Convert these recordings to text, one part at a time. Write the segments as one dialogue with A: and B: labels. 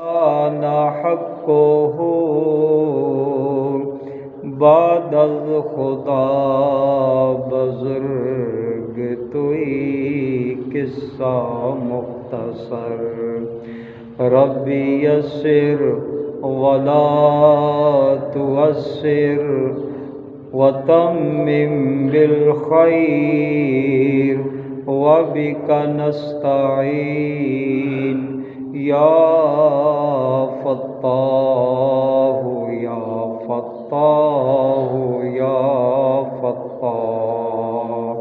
A: آنا حقه بعد از خدا بزرگ توئی قصہ مختصر ربی یسر ولا تعسر وتمم بالخیر وبک نستعین یا فتاح یا فتاح یا فتاح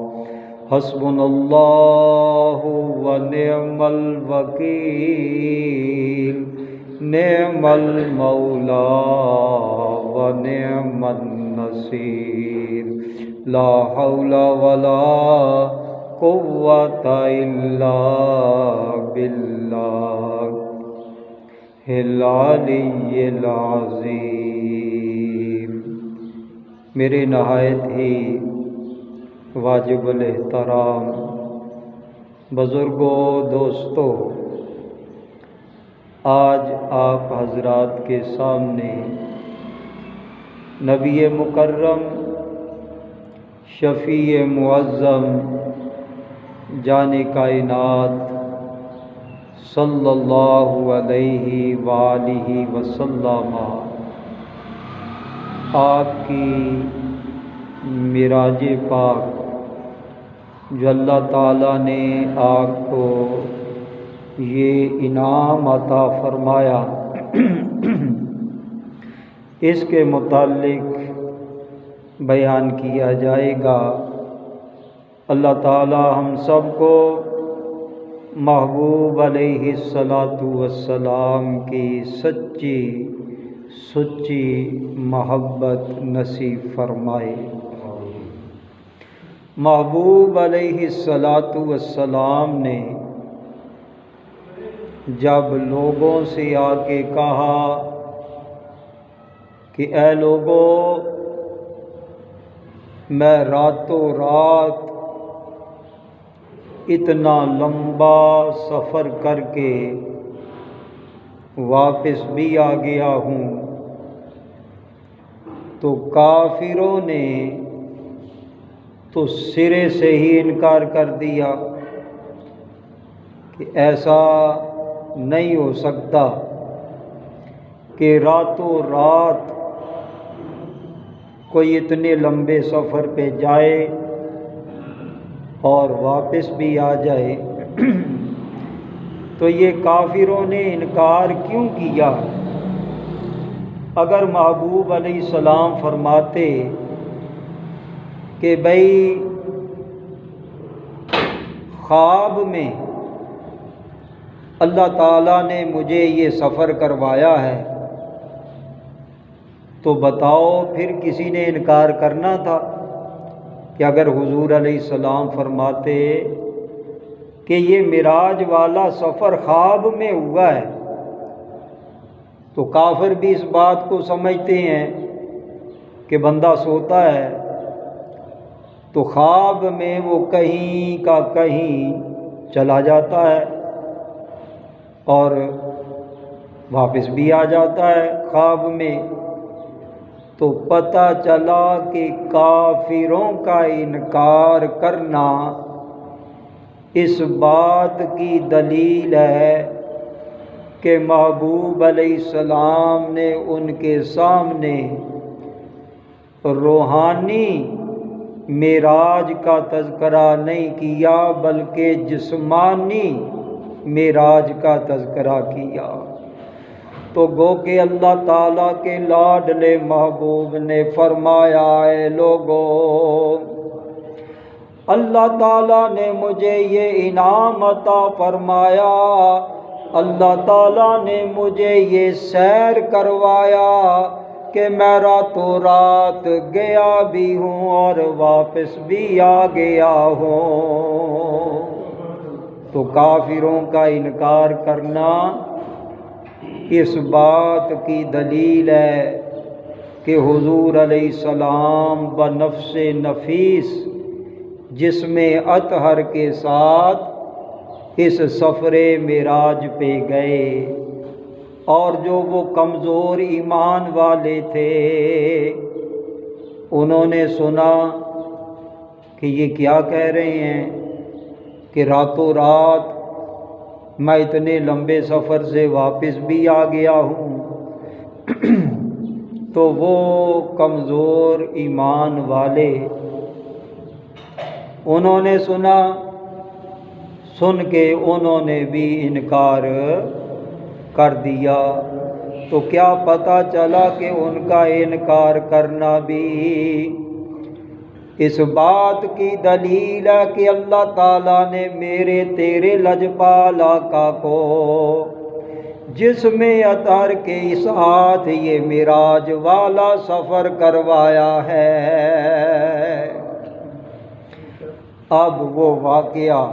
A: حسبنا اللہ و نعم الوکیل نعم المولا و نعم النصیر لا حول ولا قوة الا باللہ العلی العظیم۔ میرے نہایت ہی واجب الاحترام بزرگوں، دوستوں، آج آپ حضرات کے سامنے نبی مکرم شفیع معظم جان کائنات صلی اللہ علیہ وآلہ وسلم آپ کی معراج پاک جو اللہ تعالیٰ نے آپ کو یہ انعام عطا فرمایا، اس کے متعلق بیان کیا جائے گا۔ اللہ تعالیٰ ہم سب کو محبوب علیہ السلام کی سچی محبت نصیب فرمائے۔ محبوب علیہ السلام نے جب لوگوں سے آ کے کہا کہ اے لوگوں، میں راتوں رات اتنا لمبا سفر کر کے واپس بھی آ گیا ہوں، تو کافروں نے تو سرے سے ہی انکار کر دیا کہ ایسا نہیں ہو سکتا کہ راتوں رات کوئی اتنے لمبے سفر پہ جائے اور واپس بھی آ جائے۔ تو یہ کافروں نے انکار کیوں کیا؟ اگر محبوب علیہ السلام فرماتے کہ بھئی خواب میں اللہ تعالیٰ نے مجھے یہ سفر کروایا ہے، تو بتاؤ پھر کسی نے انکار کرنا تھا؟ کہ اگر حضور علیہ السلام فرماتے کہ یہ معراج والا سفر خواب میں ہوا ہے، تو کافر بھی اس بات کو سمجھتے ہیں کہ بندہ سوتا ہے تو خواب میں وہ کہیں کا کہیں چلا جاتا ہے اور واپس بھی آ جاتا ہے خواب میں۔ تو پتہ چلا کہ کافروں کا انکار کرنا اس بات کی دلیل ہے کہ محبوب علیہ السلام نے ان کے سامنے روحانی معراج کا تذکرہ نہیں کیا، بلکہ جسمانی معراج کا تذکرہ کیا۔ تو گو کہ اللہ تعالیٰ کے لاڈلے محبوب نے فرمایا، اے لوگوں، اللہ تعالیٰ نے مجھے یہ انعام عطا فرمایا، اللہ تعالیٰ نے مجھے یہ سیر کروایا کہ میں راتوں رات گیا بھی ہوں اور واپس بھی آ گیا ہوں۔ تو کافروں کا انکار کرنا اس بات کی دلیل ہے کہ حضور علیہ السلام بنفس نفیس جسم اطہر کے ساتھ اس سفر معراج پہ گئے، اور جو وہ کمزور ایمان والے تھے انہوں نے سنا کہ یہ کیا کہہ رہے ہیں کہ راتوں رات میں اتنے لمبے سفر سے واپس بھی آ گیا ہوں۔ تو وہ کمزور ایمان والے انہوں نے سنا، سن کے انہوں نے بھی انکار کر دیا۔ تو کیا پتہ چلا کہ ان کا انکار کرنا بھی اس بات کی دلیل ہے کہ اللہ تعالیٰ نے میرے تیرے لجپال آقا کو جسم اطہر کے ساتھ یہ معراج والا سفر کروایا ہے۔ اب وہ واقعہ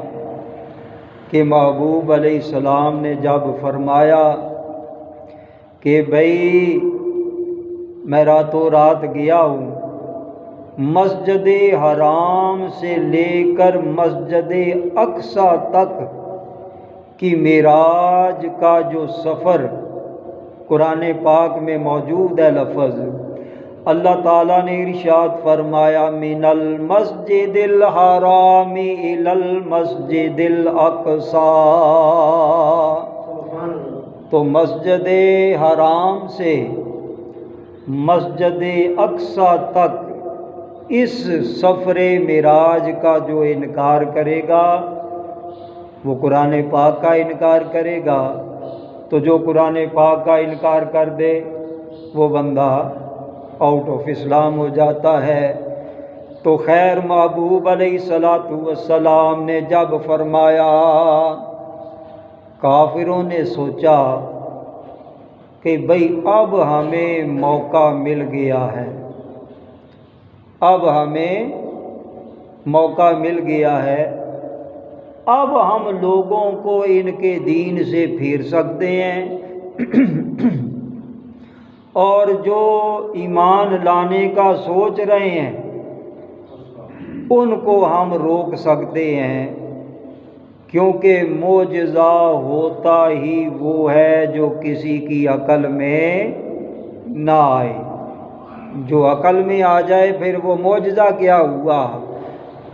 A: کہ محبوب علیہ السلام نے جب فرمایا کہ بھئی میں راتوں رات گیا ہوں، مسجد حرام سے لے کر مسجد اقصی تک کی معراج کا جو سفر قرآن پاک میں موجود ہے لفظ، اللہ تعالیٰ نے ارشاد فرمایا من المسجد الحرام الی المسجد الاقصی، تو مسجد حرام سے مسجد اقصی تک اس سفر معراج کا جو انکار کرے گا وہ قرآن پاک کا انکار کرے گا۔ تو جو قرآن پاک کا انکار کر دے وہ بندہ آؤٹ آف اسلام ہو جاتا ہے۔ تو خیر محبوب علیہ السلام نے جب فرمایا، کافروں نے سوچا کہ بھئی اب ہمیں موقع مل گیا ہے، اب ہمیں موقع مل گیا ہے، اب ہم لوگوں کو ان کے دین سے پھیر سکتے ہیں اور جو ایمان لانے کا سوچ رہے ہیں ان کو ہم روک سکتے ہیں، کیونکہ معجزہ ہوتا ہی وہ ہے جو کسی کی عقل میں نہ آئے۔ جو عقل میں آ جائے پھر وہ معجزہ کیا ہوا۔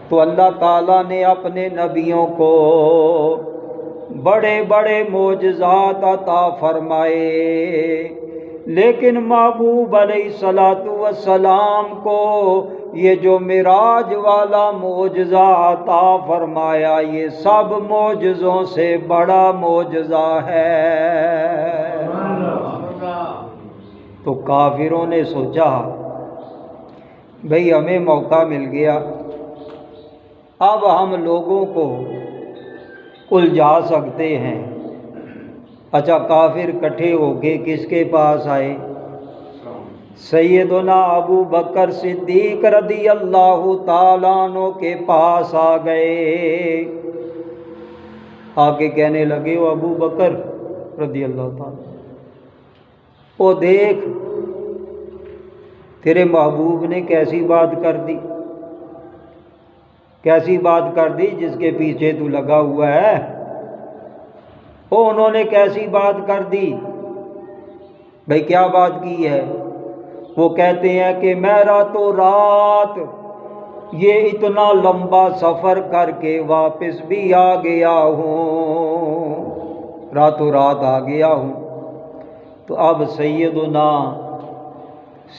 A: تو اللہ تعالیٰ نے اپنے نبیوں کو بڑے بڑے معجزات عطا فرمائے، لیکن محبوب علیہ السلام کو یہ جو معراج والا معجزہ عطا فرمایا یہ سب معجزوں سے بڑا معجزہ ہے۔ تو کافروں نے سوچا بھئی ہمیں موقع مل گیا، اب ہم لوگوں کو الجھا سکتے ہیں۔ اچھا کافر کٹھے ہو کے کس کے پاس آئے؟ سیدنا ابو بکر صدیق رضی اللہ تعالیٰ عنہ کے پاس آ گئے، آ کے کہنے لگے وہ ابو بکر رضی اللہ تعالیٰ، او دیکھ تیرے محبوب نے کیسی بات کر دی، کیسی بات کر دی جس کے پیچھے تو لگا ہوا ہے۔ انہوں نے کیسی بات کر دی؟ بھئی کیا بات کی ہے؟ وہ کہتے ہیں کہ میں راتوں رات یہ اتنا لمبا سفر کر کے واپس بھی آ گیا ہوں، راتوں رات آ گیا ہوں۔ تو اب سیدنا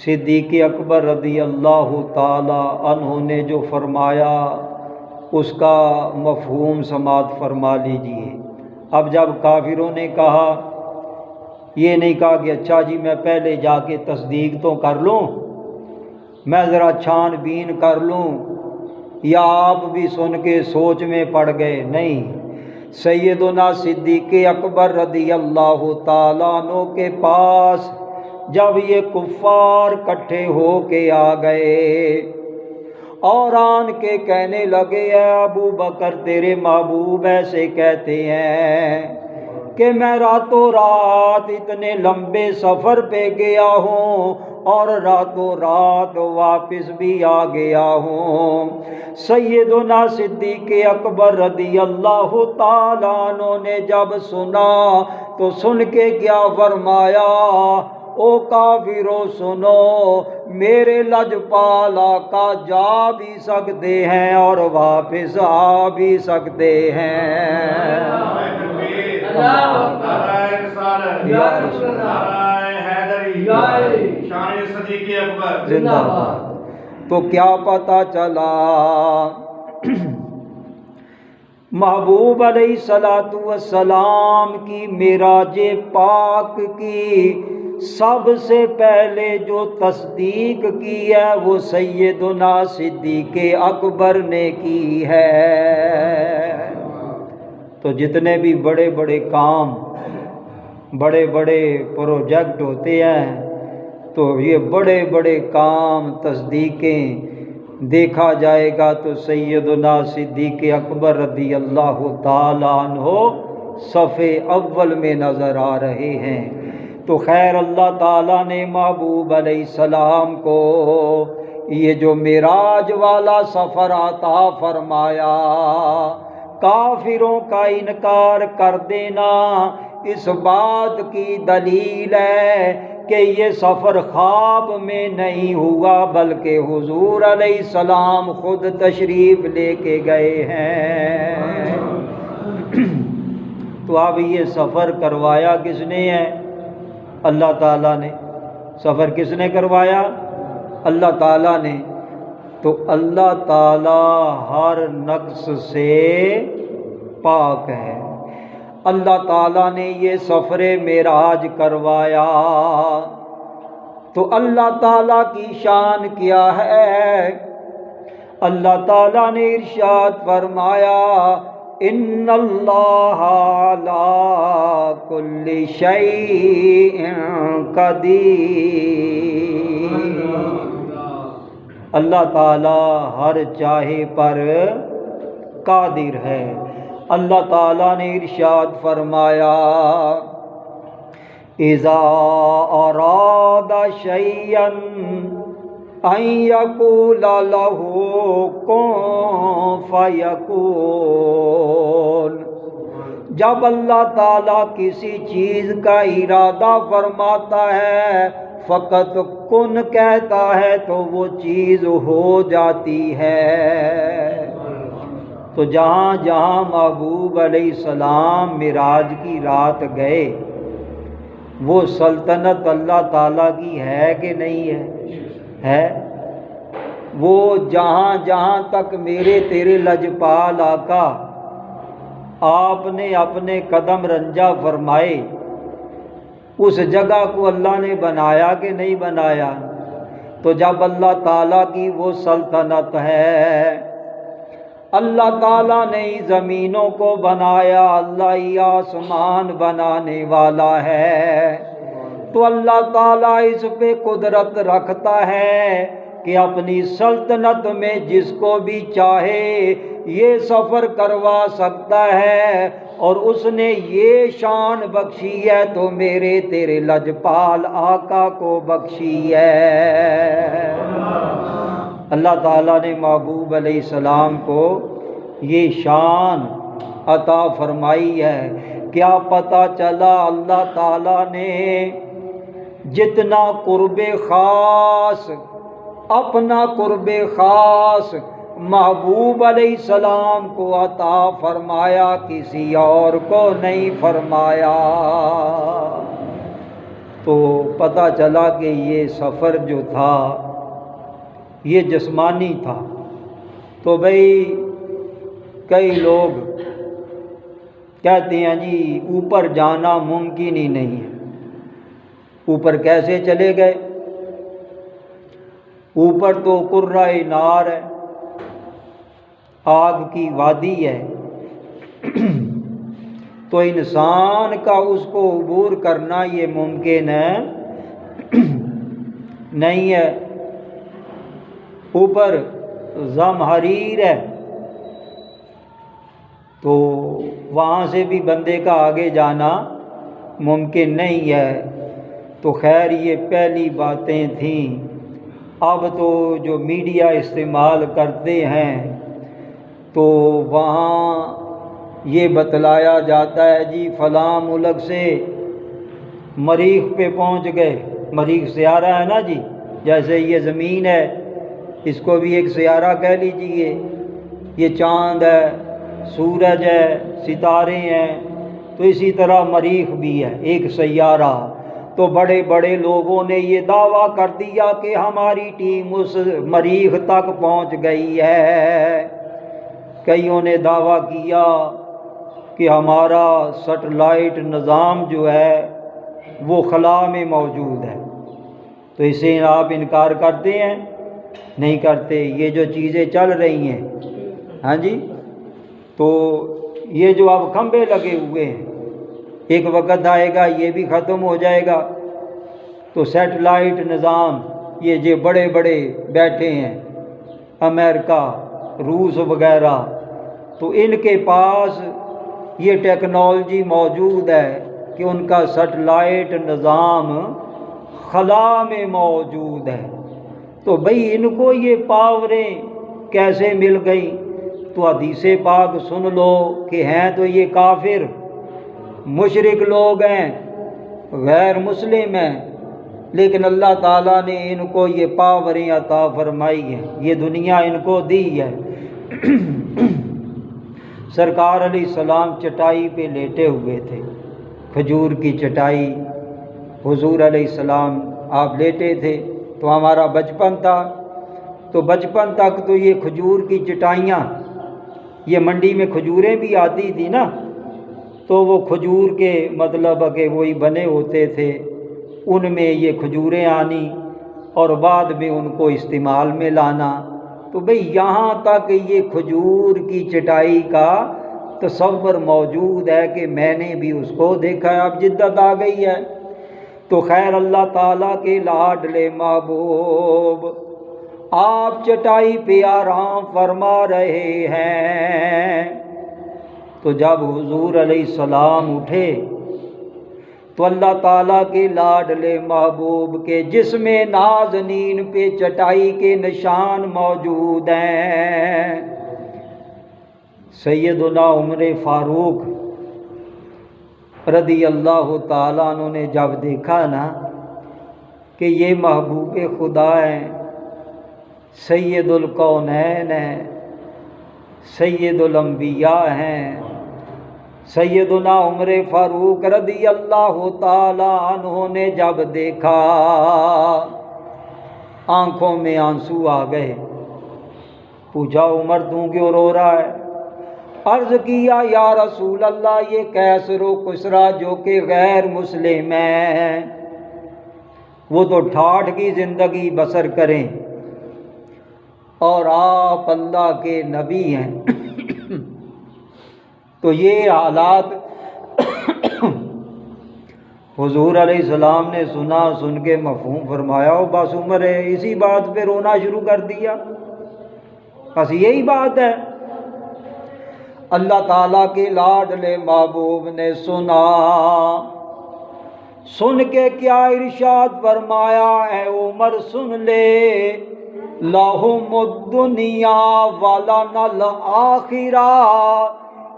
A: صدیق اکبر رضی اللہ تعالی عنہ نے جو فرمایا اس کا مفہوم سماعت فرما لیجئے۔ اب جب کافروں نے کہا، یہ نہیں کہا کہ اچھا جی میں پہلے جا کے تصدیق تو کر لوں، میں ذرا چھان بین کر لوں، یا آپ بھی سن کے سوچ میں پڑ گئے، نہیں، سیدنا صدیق اکبر رضی اللہ تعالیٰ عنہ کے پاس جب یہ کفار کٹھے ہو کے آ گئے اور آن کے کہنے لگے اے ابو بکر تیرے محبوب ایسے کہتے ہیں کہ میں راتوں رات اتنے لمبے سفر پہ گیا ہوں اور راتوں رات واپس بھی آ گیا ہوں۔ سیدنا صدیق اکبر رضی اللہ تعالیٰ عنہ نے جب سنا تو سن کے کیا فرمایا، او کافرو سنو، میرے لجپال آقا جا بھی سکتے ہیں اور واپس آ بھی سکتے ہیں۔ زندہ باد۔ تو کیا پتہ چلا، محبوب علیہ السلام کی معراج پاک کی سب سے پہلے جو تصدیق کی ہے وہ سیدنا صدیق اکبر نے کی ہے۔ تو جتنے بھی بڑے بڑے کام، بڑے بڑے پروجیکٹ ہوتے ہیں، تو یہ بڑے بڑے کام، تصدیقیں دیکھا جائے گا تو سیدنا صدیق اکبر رضی اللہ تعالیٰ عنہ صف اول میں نظر آ رہے ہیں۔ تو خیر اللہ تعالیٰ نے محبوب علیہ السلام کو یہ جو معراج والا سفر عطا فرمایا، کافروں کا انکار کر دینا اس بات کی دلیل ہے کہ یہ سفر خواب میں نہیں ہوا بلکہ حضور علیہ السلام خود تشریف لے کے گئے ہیں۔ تو اب یہ سفر کروایا کس نے ہے؟ اللہ تعالیٰ نے۔ سفر کس نے کروایا؟ اللہ تعالیٰ نے۔ تو اللہ تعالیٰ ہر نقص سے پاک ہے۔ اللہ تعالیٰ نے یہ سفر معراج کروایا تو اللہ تعالیٰ کی شان کیا ہے؟ اللہ تعالیٰ نے ارشاد فرمایا، ان اللہ علی کل شیء قدیر۔ اللہ تعالیٰ ہر چاہے پر قادر ہے۔ اللہ تعالیٰ نے ارشاد فرمایا، اذا اراد شیئا ان یقول له کن فیکون۔ جب اللہ تعالیٰ کسی چیز کا ارادہ فرماتا ہے، فقط کن کہتا ہے تو وہ چیز ہو جاتی ہے۔ تو جہاں جہاں محبوب علیہ السلام معراج کی رات گئے، وہ سلطنت اللہ تعالیٰ کی ہے کہ نہیں ہے؟ ہے۔ وہ جہاں جہاں تک میرے تیرے لجپال آقا آپ نے اپنے قدم رنجا فرمائے، اس جگہ کو اللہ نے بنایا کہ نہیں بنایا؟ تو جب اللہ تعالیٰ کی وہ سلطنت ہے، اللہ تعالیٰ نے زمینوں کو بنایا، اللہ ہی آسمان بنانے والا ہے، تو اللہ تعالیٰ اس پہ قدرت رکھتا ہے کہ اپنی سلطنت میں جس کو بھی چاہے یہ سفر کروا سکتا ہے، اور اس نے یہ شان بخشی ہے تو میرے تیرے لجپال آقا کو بخشی ہے۔ اللہ تعالیٰ نے محبوب علیہ السلام کو یہ شان عطا فرمائی ہے۔ کیا پتہ چلا، اللہ تعالیٰ نے جتنا قرب خاص، اپنا قرب خاص محبوب علیہ السلام کو عطا فرمایا، کسی اور کو نہیں فرمایا۔ تو پتہ چلا کہ یہ سفر جو تھا یہ جسمانی تھا۔ تو بھئی کئی لوگ کہتے ہیں جی اوپر جانا ممکن ہی نہیں ہے۔ اوپر کیسے چلے گئے؟ اوپر تو قرہ نار ہے، آگ کی وادی ہے، تو انسان کا اس کو عبور کرنا یہ ممکن ہے نہیں ہے۔ اوپر زمہریر ہے، تو وہاں سے بھی بندے کا آگے جانا ممکن نہیں ہے۔ تو خیر یہ پہلی باتیں تھیں۔ اب تو جو میڈیا استعمال کرتے ہیں تو وہاں یہ بتلایا جاتا ہے جی فلاں ملک سے مریخ پہ پہنچ گئے، مریخ سیارہ ہے نا جی، جیسے یہ زمین ہے اس کو بھی ایک سیارہ کہہ لیجئے، یہ چاند ہے، سورج ہے، ستارے ہیں، تو اسی طرح مریخ بھی ہے ایک سیارہ۔ تو بڑے بڑے لوگوں نے یہ دعویٰ کر دیا کہ ہماری ٹیم اس مریخ تک پہنچ گئی ہے۔ کئیوں نے دعویٰ کیا کہ ہمارا سیٹلائٹ نظام جو ہے وہ خلا میں موجود ہے۔ تو اسے آپ انکار کرتے ہیں؟ نہیں کرتے۔ یہ جو چیزیں چل رہی ہیں ہاں جی، تو یہ جو اب کھمبے لگے ہوئے ہیں ایک وقت آئے گا یہ بھی ختم ہو جائے گا۔ تو سیٹلائٹ نظام یہ جو بڑے بڑے بیٹھے ہیں امریکہ، روس وغیرہ، تو ان کے پاس یہ ٹیکنالوجی موجود ہے کہ ان کا سیٹلائٹ نظام خلا میں موجود ہے۔ تو بھئی ان کو یہ پاوریں کیسے مل گئی؟ تو حدیث پاک سن لو کہ ہیں تو یہ کافر مشرک لوگ ہیں، غیر مسلم ہیں، لیکن اللہ تعالیٰ نے ان کو یہ پاوریں عطا فرمائی ہیں، یہ دنیا ان کو دی ہے۔ سرکار علیہ السلام چٹائی پہ لیٹے ہوئے تھے، کھجور کی چٹائی، حضور علیہ السلام آپ لیٹے تھے۔ تو ہمارا بچپن تھا، تو بچپن تک تو یہ کھجور کی چٹائیاں، یہ منڈی میں کھجوریں بھی آتی تھی نا، تو وہ کھجور کے مطلب کہ وہی بنے ہوتے تھے، ان میں یہ کھجوریں آنی اور بعد میں ان کو استعمال میں لانا۔ تو بھئی یہاں تک یہ کھجور کی چٹائی کا تصور موجود ہے کہ میں نے بھی اس کو دیکھا ہے، اب جدت آ گئی ہے۔ تو خیر اللہ تعالیٰ کے لاڈلے محبوب آپ چٹائی پہ آرام فرما رہے ہیں۔ تو جب حضور علیہ السلام اٹھے تو اللہ تعالیٰ کے لاڈلے محبوب کے جسم نازنین پہ چٹائی کے نشان موجود ہیں۔ سیدنا عمر فاروق رضی اللہ تعالیٰ عنہ نے جب دیکھا نا کہ یہ محبوب خدا ہیں، سید الکونین ہیں، سید الانبیاء ہیں، سیدنا عمر فاروق رضی اللہ تعالیٰ عنہ نے جب دیکھا آنکھوں میں آنسو آ گئے۔ پوچھا عمر تو کیوں رو رہا ہے؟ عرض کیا یا رسول اللہ یہ کیسر و کسرا جو کہ غیر مسلم ہیں وہ تو ٹھاٹھ کی زندگی بسر کریں اور آپ اللہ کے نبی ہیں، تو یہ حالات حضور علیہ السلام نے سنا، سن کے مفہوم فرمایا او بس عمر ہے، اسی بات پہ رونا شروع کر دیا، بس یہی بات ہے۔ اللہ تعالیٰ کے لاڈلے محبوب نے سنا، سن کے کیا ارشاد فرمایا، اے عمر سن لے، لہم الدنیا ولنا الآخرہ،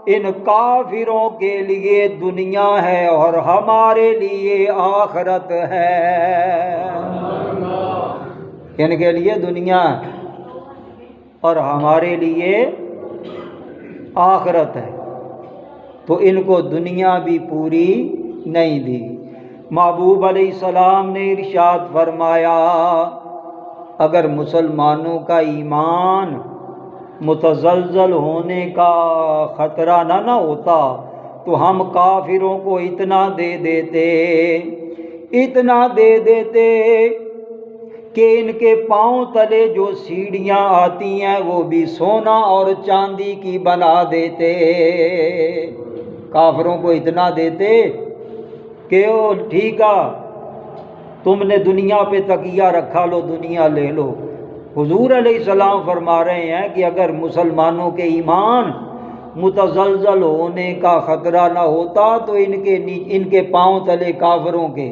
A: ان کافروں کے لیے دنیا ہے اور ہمارے لیے آخرت ہے۔ ان کے لیے دنیا اور ہمارے لیے آخرت ہے، تو ان کو دنیا بھی پوری نہیں دی۔ محبوب علیہ السلام نے ارشاد فرمایا اگر مسلمانوں کا ایمان متزلزل ہونے کا خطرہ نہ ہوتا تو ہم کافروں کو اتنا دے دیتے کہ ان کے پاؤں تلے جو سیڑھیاں آتی ہیں وہ بھی سونا اور چاندی کی بنا دیتے، کافروں کو اتنا دیتے کہ او ٹھیک ہے تم نے دنیا پہ تکیہ رکھا لو، دنیا لے لو۔ حضور علیہ السلام فرما رہے ہیں کہ اگر مسلمانوں کے ایمان متزلزل ہونے کا خطرہ نہ ہوتا تو ان کے پاؤں تلے کافروں کے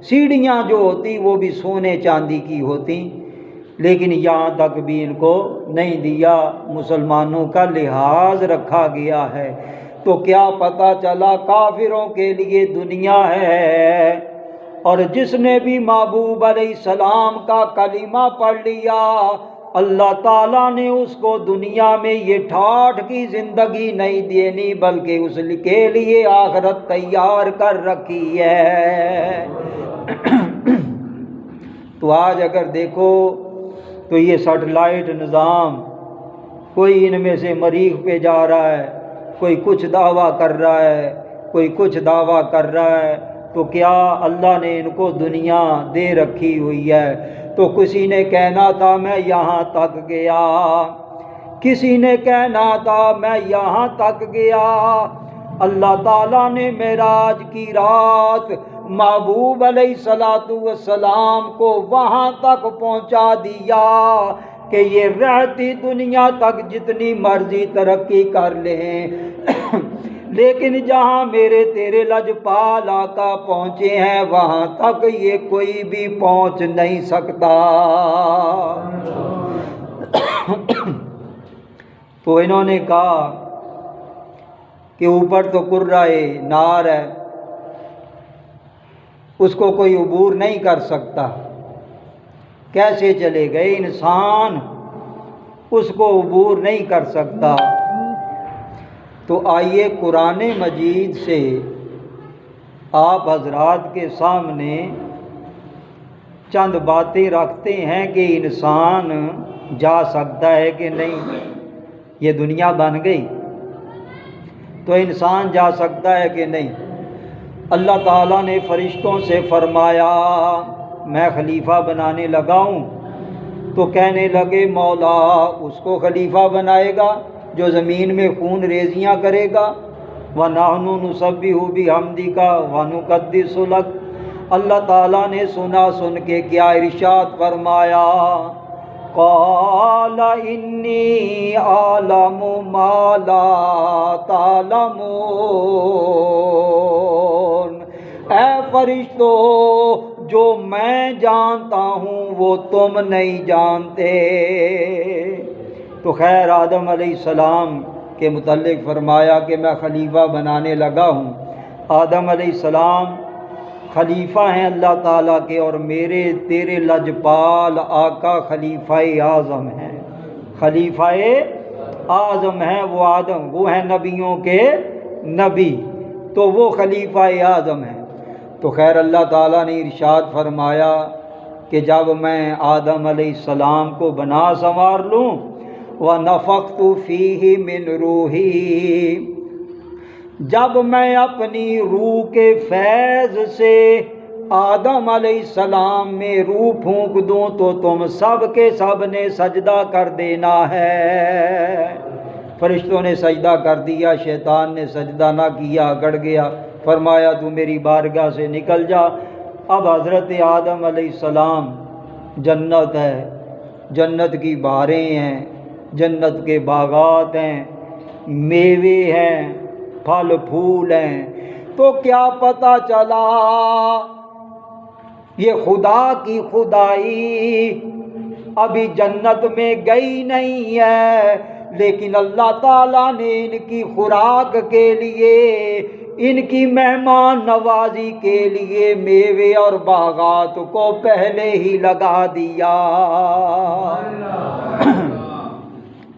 A: سیڑھیاں جو ہوتی وہ بھی سونے چاندی کی ہوتی، لیکن یہاں تک بھی ان کو نہیں دیا، مسلمانوں کا لحاظ رکھا گیا ہے۔ تو کیا پتہ چلا کافروں کے لیے دنیا ہے، اور جس نے بھی محبوب علیہ السلام کا کلمہ پڑھ لیا اللہ تعالیٰ نے اس کو دنیا میں یہ ٹھاٹھ کی زندگی نہیں دینی، بلکہ اس کے لیے آخرت تیار کر رکھی ہے۔ تو آج اگر دیکھو تو یہ سیٹلائٹ نظام، کوئی ان میں سے مریخ پہ جا رہا ہے، کوئی کچھ دعویٰ کر رہا ہے، کوئی کچھ دعویٰ کر رہا ہے، تو کیا اللہ نے ان کو دنیا دے رکھی ہوئی ہے؟ تو کسی نے کہنا تھا میں یہاں تک گیا، کسی نے کہنا تھا میں یہاں تک گیا، اللہ تعالیٰ نے معراج کی رات محبوب علیہ السلام کو وہاں تک پہنچا دیا کہ یہ رہتی دنیا تک جتنی مرضی ترقی کر لیں لیکن جہاں میرے تیرے لجپال آقا پہنچے ہیں وہاں تک یہ کوئی بھی پہنچ نہیں سکتا۔ تو انہوں نے کہا کہ اوپر تو کرۂ نار ہے، اس کو کوئی عبور نہیں کر سکتا، کیسے چلے گئے؟ انسان اس کو عبور نہیں کر سکتا۔ تو آئیے قرآن مجید سے آپ حضرات کے سامنے چند باتیں رکھتے ہیں کہ انسان جا سکتا ہے کہ نہیں۔ یہ دنیا بن گئی تو انسان جا سکتا ہے کہ نہیں؟ اللہ تعالیٰ نے فرشتوں سے فرمایا میں خلیفہ بنانے لگا ہوں، تو کہنے لگے مولا اس کو خلیفہ بنائے گا جو زمین میں خون ریزیاں کرے گا، وَنَحْنُ نُسَبِّحُ بِحَمْدِكَ وَنُقَدِّسُ لَكَ۔ اللہ تعالیٰ نے سن کے کیا ارشاد فرمایا، قَالَ إِنِّي أَعْلَمُ مَا لَا تَعْلَمُونَ۔ اے فرشتو جو میں جانتا ہوں وہ تم نہیں جانتے۔ تو خیر آدم علیہ السلام کے متعلق فرمایا کہ میں خلیفہ بنانے لگا ہوں۔ آدم علیہ السلام خلیفہ ہیں اللہ تعالیٰ کے، اور میرے تیرے لجپال آقا خلیفہ اعظم ہیں، خلیفہ اعظم ہیں وہ آدم، وہ ہیں نبیوں کے نبی، تو وہ خلیفہ اعظم ہیں۔ تو خیر اللہ تعالیٰ نے ارشاد فرمایا کہ جب میں آدم علیہ السلام کو بنا سنوار لوں وَنَفَخْتُ فِيهِ مِنْ رُوحِي، جب میں اپنی روح کے فیض سے آدم علیہ السلام میں روح پھونک دوں تو تم سب کے سب نے سجدہ کر دینا ہے۔ فرشتوں نے سجدہ کر دیا، شیطان نے سجدہ نہ کیا، گڑ گیا، فرمایا تو میری بارگاہ سے نکل جا۔ اب حضرت آدم علیہ السلام، جنت ہے، جنت کی بہاریں ہیں، جنت کے باغات ہیں، میوے ہیں، پھل پھول ہیں، تو کیا پتہ چلا یہ خدا کی خدائی ابھی جنت میں گئی نہیں ہے، لیکن اللہ تعالیٰ نے ان کی خوراک کے لیے، ان کی مہمان نوازی کے لیے میوے اور باغات کو پہلے ہی لگا دیا۔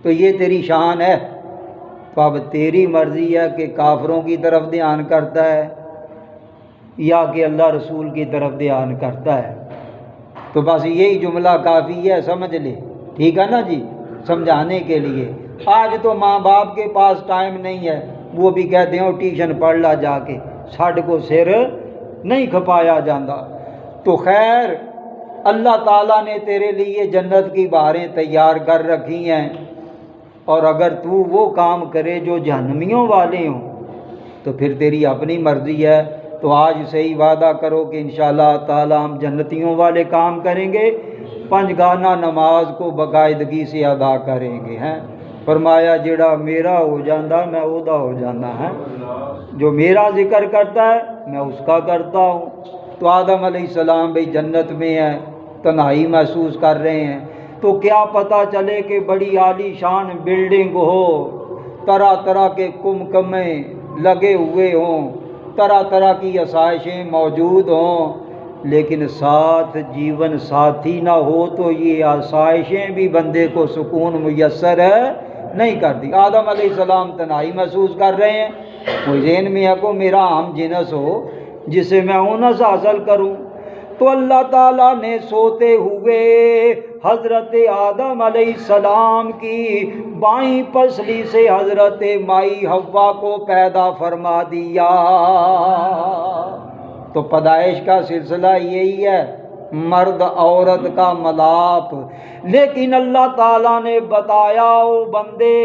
A: تو یہ تیری شان ہے، تو اب تیری مرضی ہے کہ کافروں کی طرف دھیان کرتا ہے یا کہ اللہ رسول کی طرف دھیان کرتا ہے۔ تو بس یہی جملہ کافی ہے، سمجھ لے، ٹھیک ہے نا جی، سمجھانے کے لیے۔ آج تو ماں باپ کے پاس ٹائم نہیں ہے، وہ بھی کہتے ہیں ٹیوشن پڑھ لا جا کے، ساڈے کو سر نہیں کھپایا جاتا۔ تو خیر اللہ تعالیٰ نے تیرے لیے جنت کی بہاریں تیار کر رکھی ہیں، اور اگر تو وہ کام کرے جو جہنمیوں والے ہوں تو پھر تیری اپنی مرضی ہے۔ تو آج سے ہی وعدہ کرو کہ انشاءاللہ تعالیٰ ہم جنتیوں والے کام کریں گے، پنجگانہ نماز کو باقاعدگی سے ادا کریں گے ہیں۔ فرمایا جڑا میرا ہو جاندہ میں اودا ہو جانا ہے، جو میرا ذکر کرتا ہے میں اس کا کرتا ہوں۔ تو آدم علیہ السلام بھی جنت میں ہیں، تنہائی محسوس کر رہے ہیں، تو کیا پتہ چلے کہ بڑی عالی شان بلڈنگ ہو، طرح طرح کے کمکمے لگے ہوئے ہوں، طرح طرح کی آسائشیں موجود ہوں، لیکن ساتھ جیون ساتھی نہ ہو تو یہ آسائشیں بھی بندے کو سکون میسر نہیں کرتی۔ آدم علیہ السلام تنہائی محسوس کر رہے ہیں، کوئی ذہن میں ہے کو میرا ہم جنس ہو جسے میں انس حاصل کروں، تو اللہ تعالیٰ نے سوتے ہوئے حضرت آدم علیہ السلام کی بائیں پسلی سے حضرت مائی حوا کو پیدا فرما دیا۔ تو پیدائش کا سلسلہ یہی ہے، مرد عورت کا ملاپ، لیکن اللہ تعالیٰ نے بتایا او بندے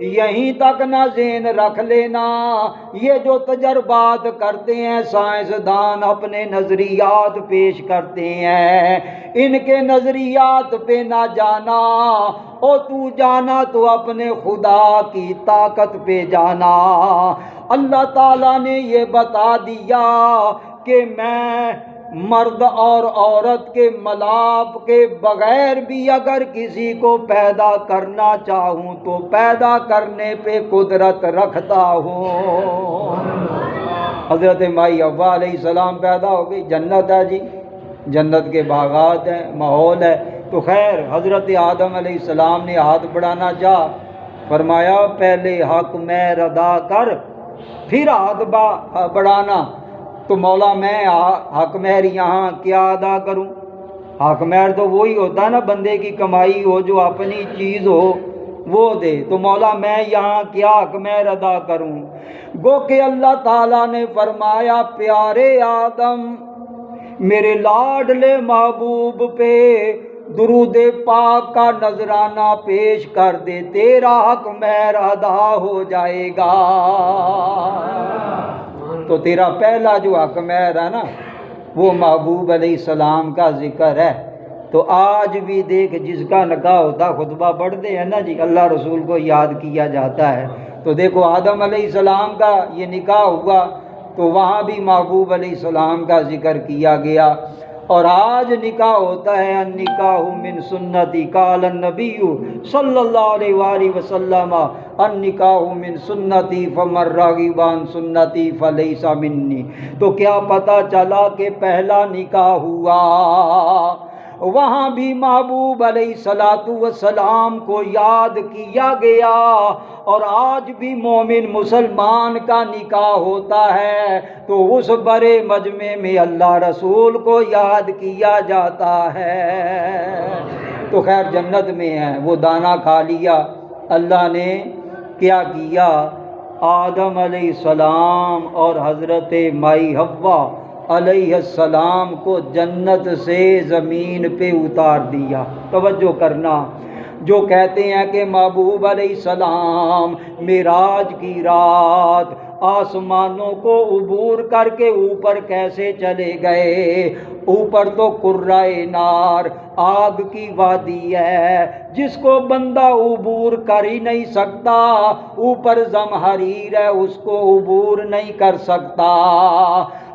A: یہیں تک نہ ذہن رکھ لینا، یہ جو تجربات کرتے ہیں سائنسدان اپنے نظریات پیش کرتے ہیں، ان کے نظریات پہ نہ جانا، او تو جانا تو اپنے خدا کی طاقت پہ جانا۔ اللہ تعالیٰ نے یہ بتا دیا کہ میں مرد اور عورت کے ملاپ کے بغیر بھی اگر کسی کو پیدا کرنا چاہوں تو پیدا کرنے پہ قدرت رکھتا ہوں۔ حضرت مائی حوا علیہ السلام پیدا ہو گئی، جنت ہے جی، جنت کے باغات ہیں، ماحول ہے، تو خیر حضرت آدم علیہ السلام نے ہاتھ بڑھانا چاہا، فرمایا پہلے حق مہر ادا کر پھر ہاتھ بڑھانا۔ تو مولا میں حق مہر یہاں کیا ادا کروں؟ حق مہر تو وہی ہوتا ہے نا بندے کی کمائی ہو جو اپنی چیز ہو وہ دے، تو مولا میں یہاں کیا حق مہر ادا کروں؟ گو کہ اللہ تعالیٰ نے فرمایا پیارے آدم میرے لاڈلے محبوب پہ درود پاک کا نذرانہ پیش کر دے، تیرا حق مہر ادا ہو جائے گا۔ تو تیرا پہلا جو حق مہر ہے نا وہ محبوب علیہ السلام کا ذکر ہے۔ تو آج بھی دیکھ جس کا نکاح ہوتا خطبہ پڑھتے ہیں نا جی، اللہ رسول کو یاد کیا جاتا ہے، تو دیکھو آدم علیہ السلام کا یہ نکاح ہوا تو وہاں بھی محبوب علیہ السلام کا ذکر کیا گیا، اور آج نکاح ہوتا ہے النکاح من سنتی قال النبی صلی اللہ علیہ وآلہ وسلم النکاح من سنتی فمن راغب عن سنتی فلیس منی۔ تو کیا پتہ چلا کہ پہلا نکاح ہوا، وہاں بھی محبوب علیہ السلام کو یاد کیا گیا، اور آج بھی مومن مسلمان کا نکاح ہوتا ہے تو اس بڑے مجمع میں اللہ رسول کو یاد کیا جاتا ہے۔ تو خیر جنت میں ہے، وہ دانہ کھا لیا، اللہ نے کیا کیا، آدم علیہ السلام اور حضرت مائی حوا علیہ السلام کو جنت سے زمین پہ اتار دیا۔ توجہ کرنا، جو کہتے ہیں کہ محبوب علیہ السلام معراج کی رات آسمانوں کو عبور کر کے اوپر کیسے چلے گئے؟ اوپر تو قرۂ نار آگ کی وادی ہے جس کو بندہ عبور کر ہی نہیں سکتا، اوپر زمہریر ہے اس کو عبور نہیں کر سکتا۔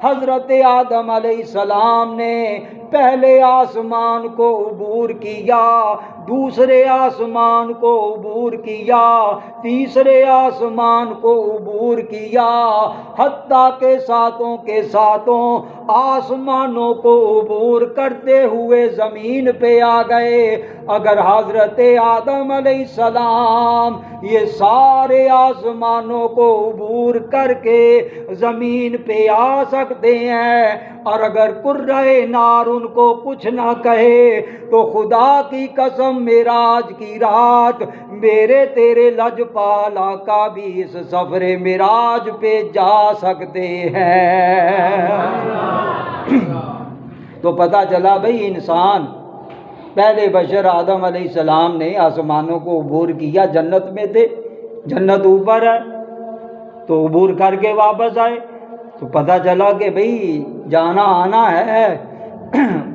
A: حضرت آدم علیہ السلام نے پہلے آسمان کو عبور کیا، دوسرے آسمان کو عبور کیا، تیسرے آسمان کو عبور کیا، حتیٰ کہ ساتوں کے ساتوں آسمانوں کو عبور کرتے ہوئے زمین پہ آ گئے۔ اگر حضرت آدم علیہ السلام یہ سارے آسمانوں کو عبور کر کے زمین پہ آ سکتے ہیں، اور اگر قرۂ نار ان کو کچھ نہ کہے تو خدا کی قسم معراج کی رات میرے تیرے لجپال آقا بھی اس سفر معراج پہ جا سکتے ہیں۔ تو پتہ چلا بھئی انسان پہلے بشر آدم علیہ السلام نے آسمانوں کو عبور کیا، جنت میں تھے، جنت اوپر ہے تو عبور کر کے واپس آئے، تو پتہ چلا کہ بھئی جانا آنا ہے۔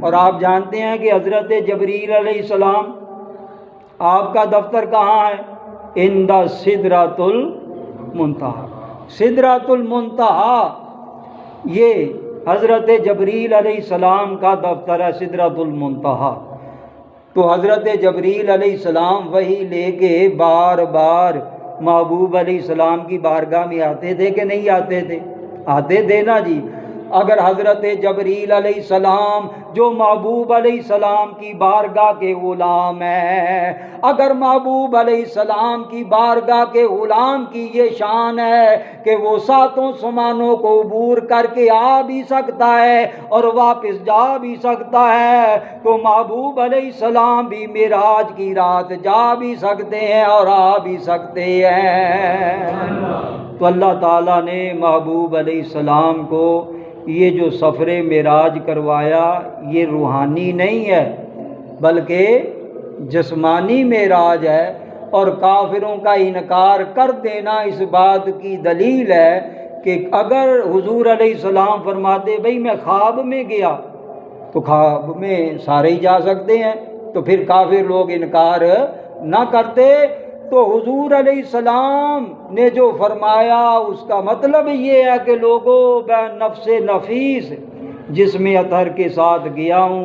A: اور آپ جانتے ہیں کہ حضرت جبریل علیہ السلام آپ کا دفتر کہاں ہے؟ عند سدرۃ المنتہا۔ سدرۃ المنتہا یہ حضرت جبریل علیہ السلام کا دفتر ہے، سدرۃ المنتہا۔ تو حضرت جبریل علیہ السلام وہی لے کے بار بار محبوب علیہ السلام کی بارگاہ میں آتے تھے کہ نہیں آتے تھے؟ آتے تھے نا جی۔ اگر حضرت جبریل علیہ السلام جو محبوب علیہ السلام کی بارگاہ کے غلام ہے، اگر محبوب علیہ السلام کی بارگاہ کے غلام کی یہ شان ہے کہ وہ ساتوں سمانوں کو عبور کر کے آ بھی سکتا ہے اور واپس جا بھی سکتا ہے، تو محبوب علیہ السلام بھی معراج کی رات جا بھی سکتے ہیں اور آ بھی سکتے ہیں۔ تو اللہ تعالیٰ نے محبوب علیہ السلام کو یہ جو سفر معراج کروایا، یہ روحانی نہیں ہے بلکہ جسمانی معراج ہے، اور کافروں کا انکار کر دینا اس بات کی دلیل ہے کہ اگر حضور علیہ السلام فرماتے بھئی میں خواب میں گیا، تو خواب میں سارے ہی جا سکتے ہیں، تو پھر کافر لوگ انکار نہ کرتے۔ تو حضور علیہ السلام نے جو فرمایا اس کا مطلب یہ ہے کہ لوگوں میں نفس نفیس جسم اطہر کے ساتھ گیا ہوں،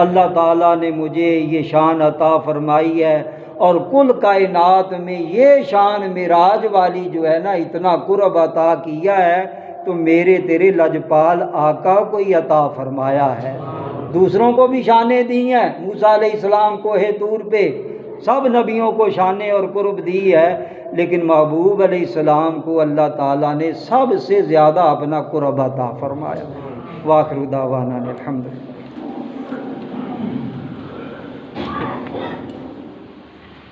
A: اللہ تعالیٰ نے مجھے یہ شان عطا فرمائی ہے، اور کل کائنات میں یہ شان معراج والی جو ہے نا اتنا قرب عطا کیا ہے، تو میرے تیرے لجپال آقا کو ہی عطا فرمایا ہے۔ دوسروں کو بھی شانیں دی ہیں، موسیٰ علیہ السلام کوہ طور پہ سب نبیوں کو شانیں اور قرب دی ہے، لیکن محبوب علیہ السلام کو اللہ تعالیٰ نے سب سے زیادہ اپنا قرب عطا فرمایا۔ وآخر دعوانا الحمدللہ۔